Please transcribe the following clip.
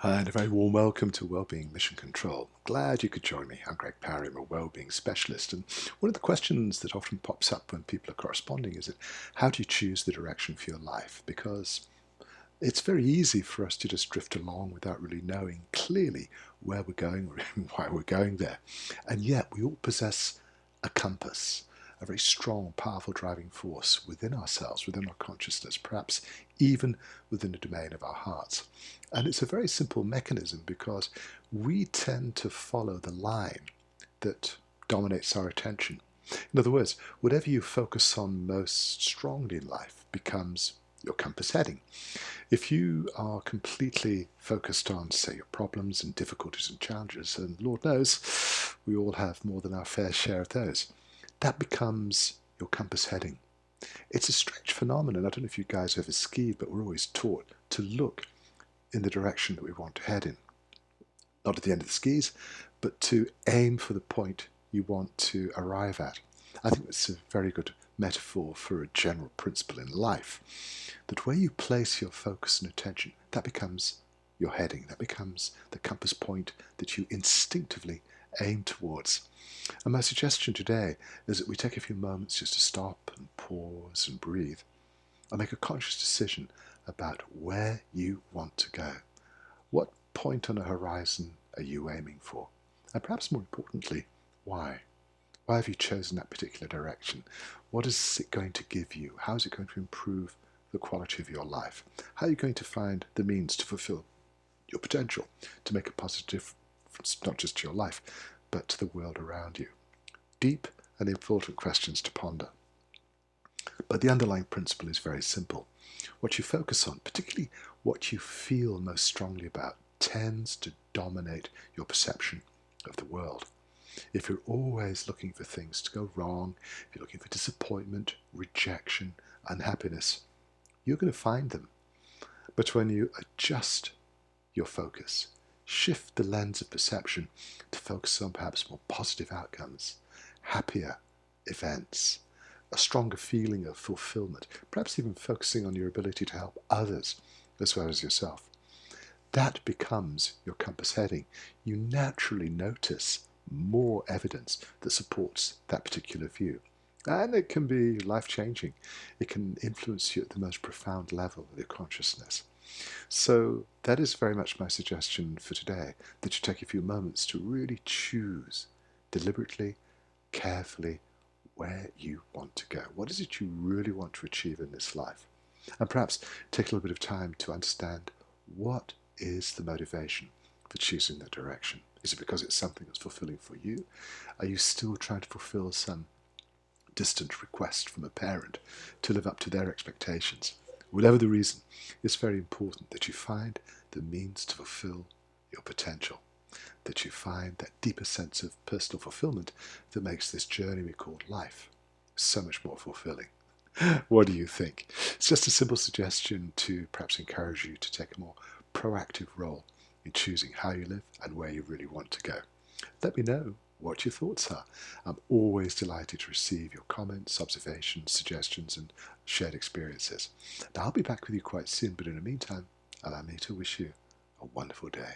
Hi, and a very warm welcome to Wellbeing Mission Control. Glad you could join me. I'm Greg Parry. I'm a wellbeing specialist, and one of the questions that often pops up when people are corresponding is that how do you choose the direction for your life? Because it's very easy for us to just drift along without really knowing clearly where we're going or even why we're going there. And yet we all possess a compass, a very strong, powerful driving force within ourselves, within our consciousness, perhaps even within the domain of our hearts. And it's a very simple mechanism because we tend to follow the line that dominates our attention. In other words, whatever you focus on most strongly in life becomes your compass heading. If you are completely focused on, say, your problems and difficulties and challenges, and Lord knows we all have more than our fair share of those, that becomes your compass heading. It's a strange phenomenon. I don't know if you guys ever skied, but we're always taught to look in the direction that we want to head in. Not at the end of the skis, but to aim for the point you want to arrive at. I think that's a very good metaphor for a general principle in life, that where you place your focus and attention, that becomes your heading, that becomes the compass point that you instinctively aim towards. And my suggestion today is that we take a few moments just to stop and pause and breathe and make a conscious decision about where you want to go. What point on the horizon are you aiming for? And perhaps more importantly, why? Why have you chosen that particular direction? What is it going to give you? How is it going to improve the quality of your life? How are you going to find the means to fulfill your potential, to make a positive difference, not just to your life, but to the world around you? Deep and important questions to ponder. But the underlying principle is very simple. What you focus on, particularly what you feel most strongly about, tends to dominate your perception of the world. If you're always looking for things to go wrong, if you're looking for disappointment, rejection, unhappiness, you're going to find them. But when you adjust your focus, shift the lens of perception to focus on perhaps more positive outcomes, happier events, a stronger feeling of fulfillment, perhaps even focusing on your ability to help others as well as yourself, that becomes your compass heading. You naturally notice more evidence that supports that particular view. And it can be life-changing. It can influence you at the most profound level of your consciousness. So that is very much my suggestion for today, that you take a few moments to really choose deliberately, carefully, where you want to go. What is it you really want to achieve in this life? And perhaps take a little bit of time to understand what is the motivation for choosing that direction. Is it because it's something that's fulfilling for you? Are you still trying to fulfill some distant request from a parent to live up to their expectations? Whatever the reason, it's very important that you find the means to fulfill your potential, that you find that deeper sense of personal fulfillment that makes this journey we call life so much more fulfilling. What do you think? It's just a simple suggestion to perhaps encourage you to take a more proactive role in choosing how you live and where you really want to go. Let me know what your thoughts are. I'm always delighted to receive your comments, observations, suggestions, and shared experiences. Now, I'll be back with you quite soon, but in the meantime, allow me to wish you a wonderful day.